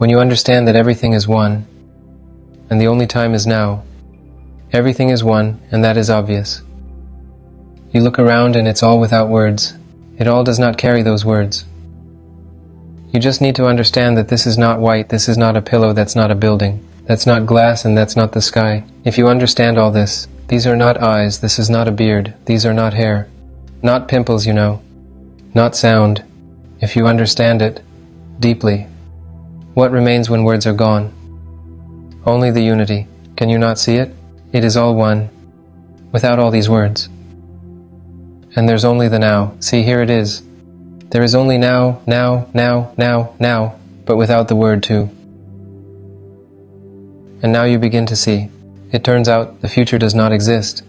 When you understand that everything is one, and the only time is now, everything is one, and that is obvious. You look around and it's all without words. It all does not carry those words. You just need to understand that this is not white, this is not a pillow, that's not a building, that's not glass, and that's not the sky. If you understand all this, these are not eyes, this is not a beard, these are not hair, not pimples, not sound. If you understand it deeply, what remains when words are gone? Only the unity. Can you not see it? It is all one, without all these words. And there's only the now. See, here it is. There is only now, now, now, now, now, but without the word too. And now you begin to see. It turns out the future does not exist.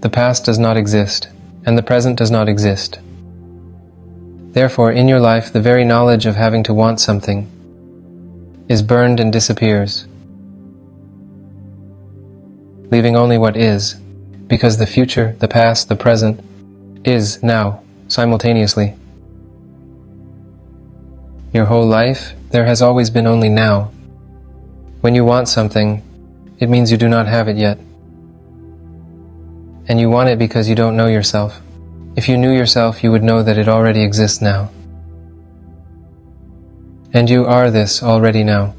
The past does not exist, and the present does not exist. Therefore, in your life, the very knowledge of having to want something is burned and disappears, leaving only what is, because the future, the past, the present is now, simultaneously. Your whole life, there has always been only now. When you want something, it means you do not have it yet. And you want it because you don't know yourself. If you knew yourself, you would know that it already exists now. And you are this already now.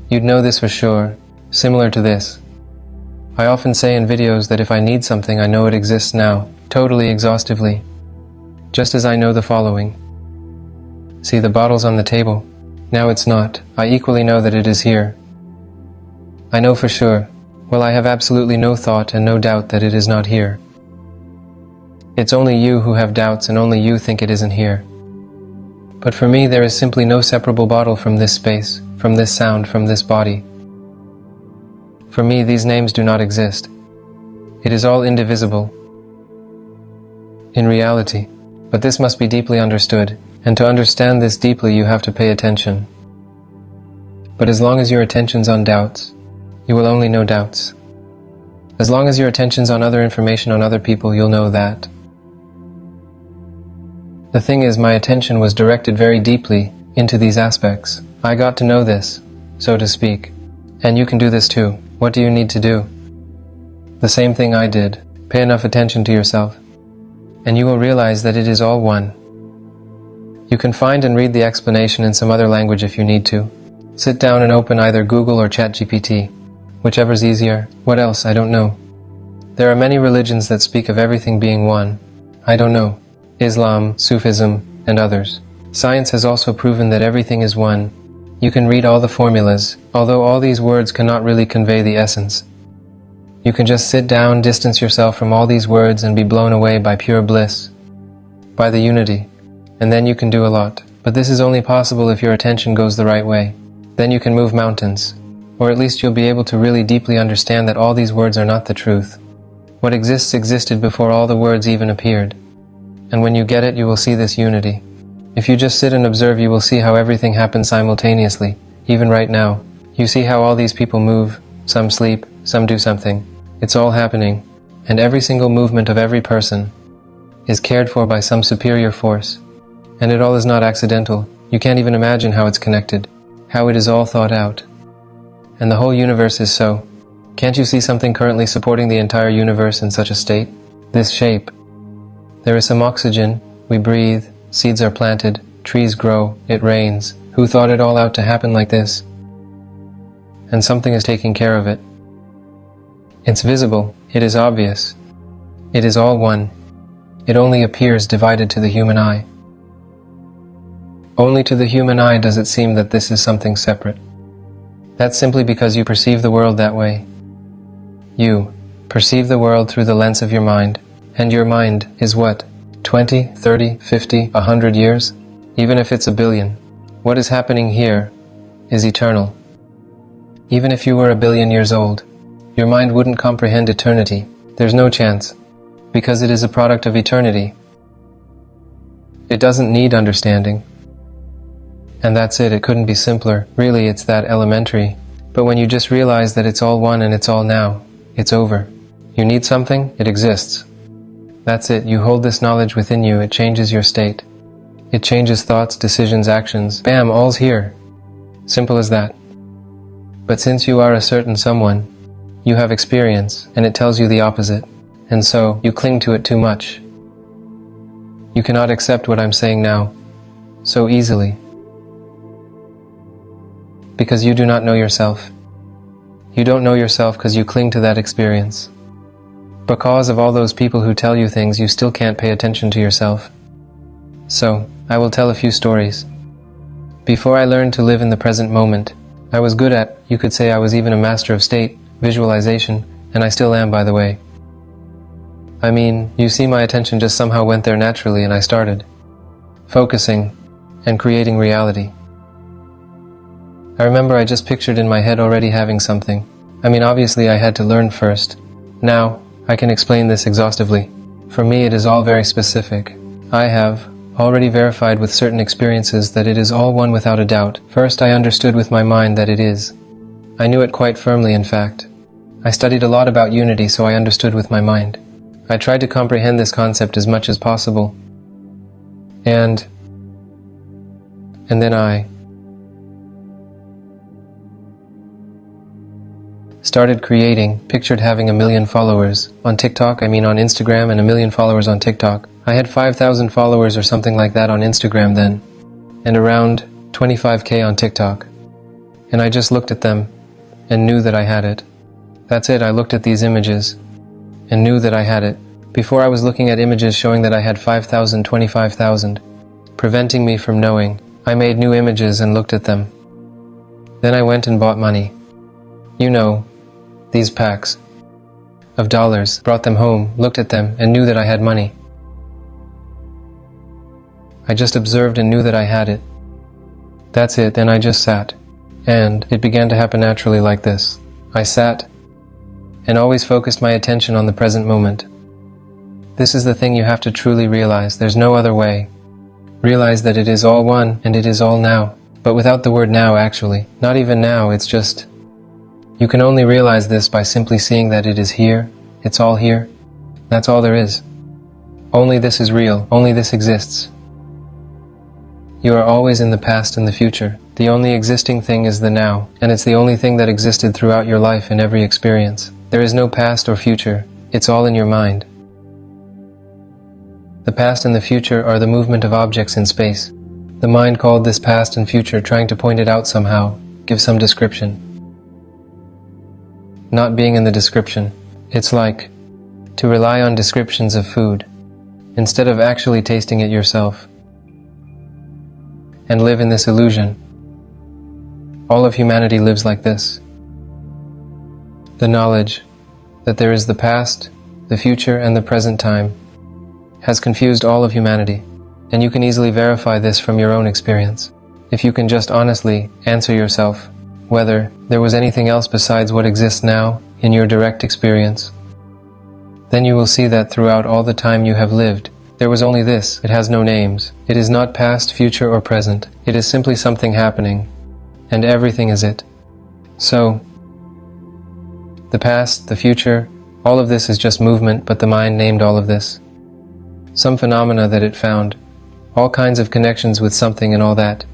You'd know this for sure, similar to this. I often say in videos that if I need something, I know it exists now, totally exhaustively. Just as I know the following. See the bottles on the table? Now it's not. I equally know that it is here. I know for sure. Well, I have absolutely no thought and no doubt that it is not here. It's only you who have doubts, and only you think it isn't here. But for me, there is simply no separable bottle from this space, from this sound, from this body. For me, these names do not exist. It is all indivisible in reality. But this must be deeply understood, and to understand this deeply, you have to pay attention. But as long as your attention's on doubts, you will only know doubts. As long as your attention's on other information on other people, you'll know that. The thing is, my attention was directed very deeply into these aspects. I got to know this, so to speak. And you can do this too. What do you need to do? The same thing I did. Pay enough attention to yourself, and you will realize that it is all one. You can find and read the explanation in some other language if you need to. Sit down and open either Google or ChatGPT, whichever's easier. What else? I don't know. There are many religions that speak of everything being one. I don't know. Islam, Sufism, and others. Science has also proven that everything is one. You can read all the formulas, although all these words cannot really convey the essence. You can just sit down, distance yourself from all these words, and be blown away by pure bliss, by the unity, and then you can do a lot. But this is only possible if your attention goes the right way. Then you can move mountains, or at least you'll be able to really deeply understand that all these words are not the truth. What exists existed before all the words even appeared. And when you get it, you will see this unity. If you just sit and observe, you will see how everything happens simultaneously, even right now. You see how all these people move, some sleep, some do something. It's all happening, and every single movement of every person is cared for by some superior force. And it all is not accidental. You can't even imagine how it's connected, how it is all thought out. And the whole universe is so. Can't you see something currently supporting the entire universe in such a state? This shape. There is some oxygen, we breathe, seeds are planted, trees grow, it rains. Who thought it all out to happen like this? And something is taking care of it. It's visible, it is obvious. It is all one. It only appears divided to the human eye. Only to the human eye does it seem that this is something separate. That's simply because you perceive the world that way. You perceive the world through the lens of your mind. And your mind is what? 20, 30, 50, 100 years? Even if it's a billion. What is happening here is eternal. Even if you were 1 billion years old, your mind wouldn't comprehend eternity. There's no chance, because it is a product of eternity. It doesn't need understanding. And that's it, it couldn't be simpler. Really, it's that elementary. But when you just realize that it's all one and it's all now, it's over. You need something, it exists. That's it, you hold this knowledge within you, it changes your state. It changes thoughts, decisions, actions. Bam, all's here. Simple as that. But since you are a certain someone, you have experience, and it tells you the opposite, and so you cling to it too much. You cannot accept what I'm saying now so easily, because you do not know yourself. You don't know yourself because you cling to that experience. Because of all those people who tell you things, you still can't pay attention to yourself. So, I will tell a few stories. Before I learned to live in the present moment, I was good at, you could say I was even a master of state, visualization, and I still am, by the way. I mean, you see, my attention just somehow went there naturally, and I started focusing and creating reality. I remember I just pictured in my head already having something. I mean, obviously I had to learn first. Now, I can explain this exhaustively. For me, it is all very specific. I have already verified with certain experiences that it is all one without a doubt. First, I understood with my mind that it is. I knew it quite firmly, in fact. I studied a lot about unity, so I understood with my mind. I tried to comprehend this concept as much as possible. And then I started creating, pictured having 1 million followers on TikTok, on Instagram, and 1 million followers on TikTok. I had 5,000 followers or something like that on Instagram then, and around 25K on TikTok. And I just looked at them and knew that I had it. That's it, I looked at these images and knew that I had it. Before I was looking at images showing that I had 5,000, 25,000, preventing me from knowing. I made new images and looked at them. Then I went and bought money. You know, these packs of dollars, brought them home, looked at them, and knew that I had money. I just observed and knew that I had it. That's it, then I just sat. And it began to happen naturally like this. I sat and always focused my attention on the present moment. This is the thing you have to truly realize. There's no other way. Realize that it is all one and it is all now. But without the word now, actually. Not even now, it's just... You can only realize this by simply seeing that it is here. It's all here. That's all there is. Only this is real. Only this exists. You are always in the past and the future. The only existing thing is the now, and it's the only thing that existed throughout your life in every experience. There is no past or future. It's all in your mind. The past and the future are the movement of objects in space. The mind called this past and future, trying to point it out somehow, give some description. Not being in the description. It's like to rely on descriptions of food, instead of actually tasting it yourself. And live in this illusion. All of humanity lives like this. The knowledge that there is the past, the future, and the present time has confused all of humanity, and you can easily verify this from your own experience. If you can just honestly answer yourself whether there was anything else besides what exists now in your direct experience, then you will see that throughout all the time you have lived, there was only this. It has no names. It is not past, future, or present. It is simply something happening, and everything is it. So, the past, the future, all of this is just movement, but the mind named all of this. Some phenomena that it found, all kinds of connections with something and all that.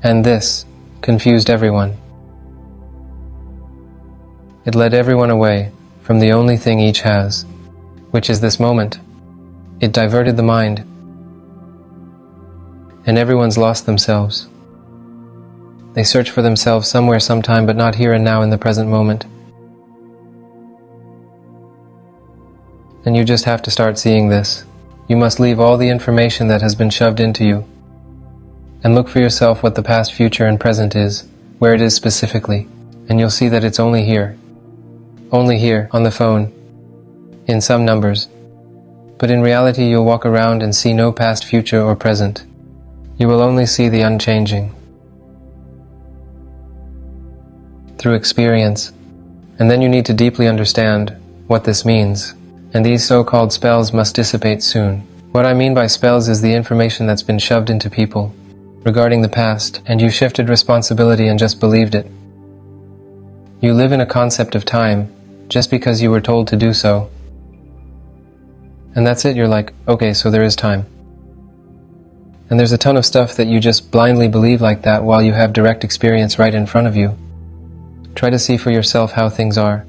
And this confused everyone. It led everyone away from the only thing each has, which is this moment. It diverted the mind, and everyone's lost themselves. They search for themselves somewhere sometime, but not here and now in the present moment. And you just have to start seeing this. You must leave all the information that has been shoved into you, and look for yourself what the past, future, and present is, where it is specifically, and you'll see that it's only here. Only here, on the phone, in some numbers. But in reality you'll walk around and see no past, future, or present. You will only see the unchanging. Through experience. And then you need to deeply understand what this means. And these so-called spells must dissipate soon. What I mean by spells is the information that's been shoved into people regarding the past, and you shifted responsibility and just believed it. You live in a concept of time just because you were told to do so. And that's it, you're like, okay, so there is time. And there's a ton of stuff that you just blindly believe like that while you have direct experience right in front of you. Try to see for yourself how things are.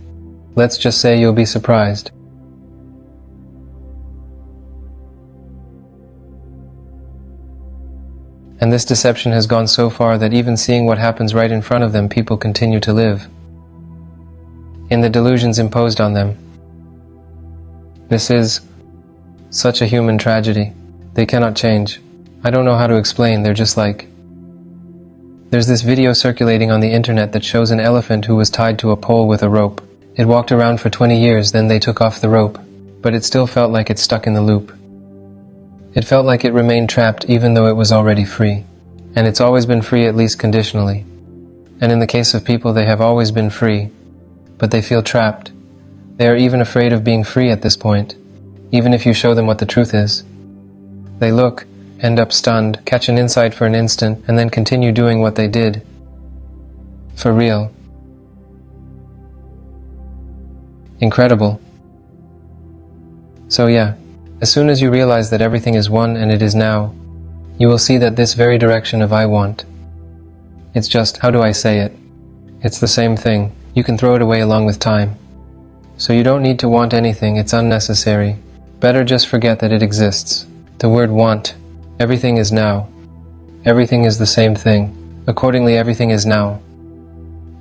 Let's just say you'll be surprised. And this deception has gone so far that even seeing what happens right in front of them, people continue to live in the delusions imposed on them. This is such a human tragedy. They cannot change. I don't know how to explain, they're just like... There's this video circulating on the internet that shows an elephant who was tied to a pole with a rope. It walked around for 20 years, then they took off the rope, but it still felt like it stuck in the loop. It felt like it remained trapped even though it was already free. And it's always been free, at least conditionally. And in the case of people, they have always been free, but they feel trapped. They are even afraid of being free at this point, even if you show them what the truth is. They look, end up stunned, catch an insight for an instant, and then continue doing what they did. For real. Incredible. So yeah, as soon as you realize that everything is one and it is now, you will see that this very direction of I want. It's just, how do I say it? It's the same thing. You can throw it away along with time. So you don't need to want anything, it's unnecessary. Better just forget that it exists. The word want. Everything is now. Everything is the same thing. Accordingly, everything is now.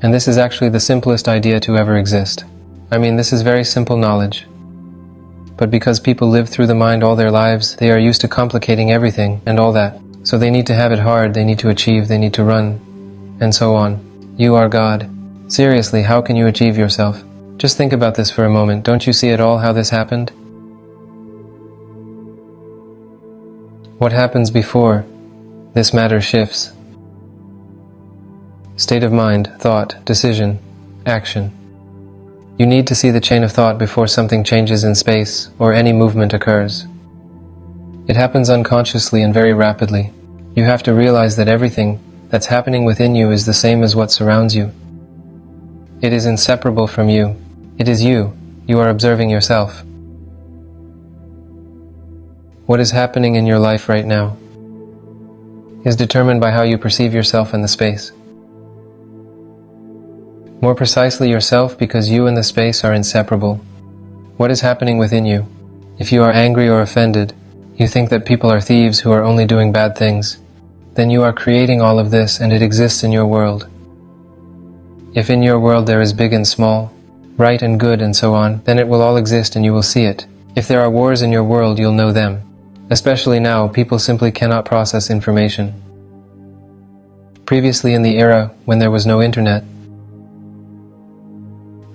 And this is actually the simplest idea to ever exist. I mean, this is very simple knowledge. But because people live through the mind all their lives, they are used to complicating everything and all that. So they need to have it hard, they need to achieve, they need to run, and so on. You are God. Seriously, how can you achieve yourself? Just think about this for a moment. Don't you see at all how this happened? What happens before this matter shifts? State of mind, thought, decision, action. You need to see the chain of thought before something changes in space or any movement occurs. It happens unconsciously and very rapidly. You have to realize that everything that's happening within you is the same as what surrounds you. It is inseparable from you. It is you. You are observing yourself. What is happening in your life right now is determined by how you perceive yourself in the space. More precisely, yourself, because you and the space are inseparable. What is happening within you? If you are angry or offended, you think that people are thieves who are only doing bad things, then you are creating all of this and it exists in your world. If in your world there is big and small, right and good and so on, then it will all exist and you will see it. If there are wars in your world, you'll know them. Especially now, people simply cannot process information. Previously, in the era when there was no internet,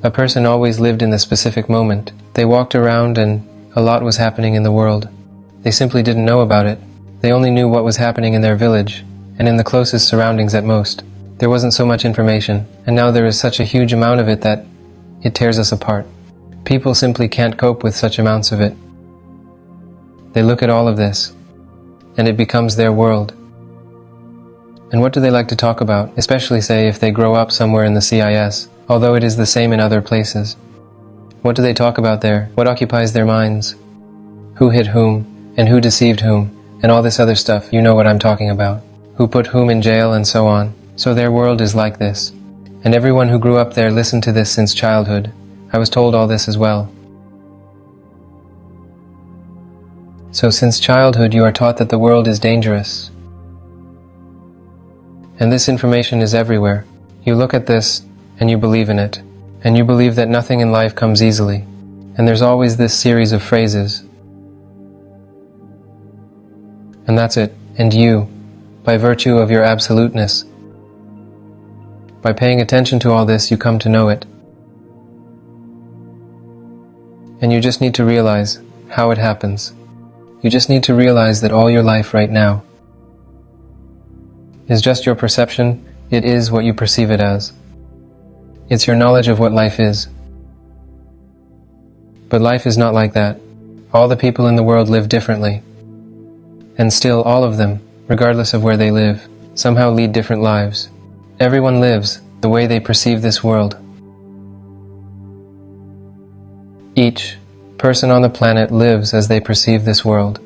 a person always lived in the specific moment. They walked around and a lot was happening in the world. They simply didn't know about it. They only knew what was happening in their village and in the closest surroundings at most. There wasn't so much information, and now there is such a huge amount of it that it tears us apart. People simply can't cope with such amounts of it. They look at all of this, and it becomes their world. And what do they like to talk about, especially say if they grow up somewhere in the CIS, although it is the same in other places? What do they talk about there? What occupies their minds? Who hit whom, and who deceived whom, and all this other stuff, you know what I'm talking about. Who put whom in jail, and so on. So their world is like this. And everyone who grew up there listened to this since childhood. I was told all this as well. So since childhood you are taught that the world is dangerous. And this information is everywhere. You look at this, and you believe in it. And you believe that nothing in life comes easily. And there's always this series of phrases. And that's it. And you, by virtue of your absoluteness, by paying attention to all this, you come to know it. And you just need to realize how it happens. You just need to realize that all your life right now is just your perception. It is what you perceive it as. It's your knowledge of what life is. But life is not like that. All the people in the world live differently. And still, all of them, regardless of where they live, somehow lead different lives. Everyone lives the way they perceive this world. Each person on the planet lives as they perceive this world.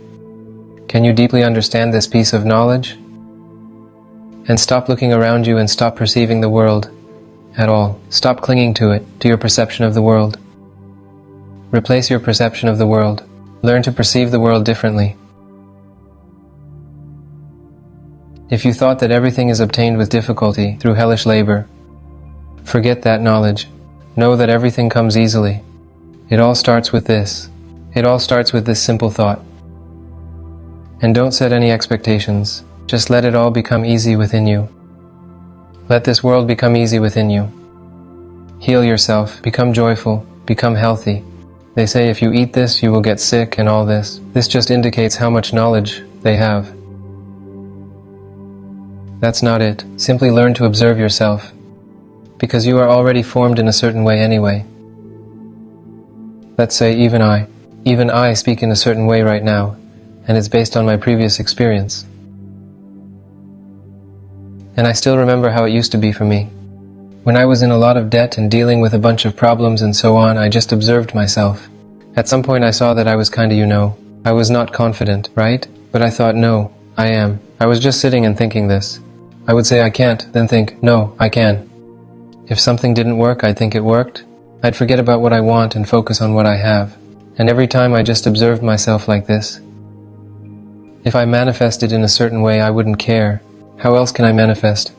Can you deeply understand this piece of knowledge? And stop looking around you and stop perceiving the world at all. Stop clinging to it, to your perception of the world. Replace your perception of the world. Learn to perceive the world differently. If you thought that everything is obtained with difficulty through hellish labor, forget that knowledge. Know that everything comes easily. It all starts with this. It all starts with this simple thought. And don't set any expectations. Just let it all become easy within you. Let this world become easy within you. Heal yourself, become joyful, become healthy. They say if you eat this, you will get sick and all this. This just indicates how much knowledge they have. That's not it. Simply learn to observe yourself, because you are already formed in a certain way anyway. Let's say even I speak in a certain way right now, and it's based on my previous experience. And I still remember how it used to be for me. When I was in a lot of debt and dealing with a bunch of problems and so on, I just observed myself. At some point I saw that I was kinda, I was not confident, right? But I thought, no, I am. I was just sitting and thinking this. I would say I can't, then think, no, I can. If something didn't work, I'd think it worked. I'd forget about what I want and focus on what I have. And every time I just observed myself like this. If I manifested in a certain way, I wouldn't care. How else can I manifest?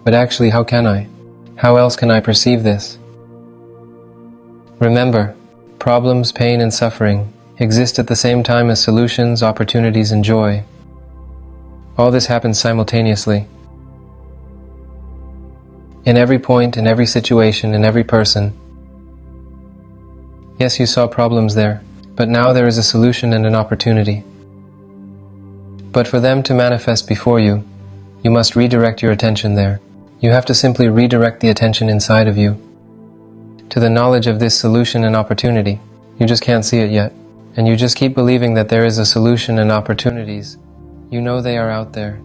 But actually, how can I? How else can I perceive this? Remember, problems, pain, and suffering exist at the same time as solutions, opportunities, and joy. All this happens simultaneously. In every point, in every situation, in every person. Yes, you saw problems there, but now there is a solution and an opportunity. But for them to manifest before you, you must redirect your attention there. You have to simply redirect the attention inside of you to the knowledge of this solution and opportunity. You just can't see it yet. And you just keep believing that there is a solution and opportunities. You know they are out there.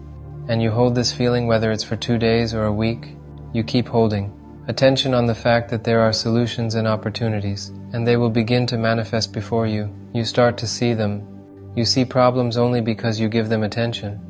And you hold this feeling whether it's for 2 days or a week. You keep holding attention on the fact that there are solutions and opportunities. And they will begin to manifest before you. You start to see them. You see problems only because you give them attention.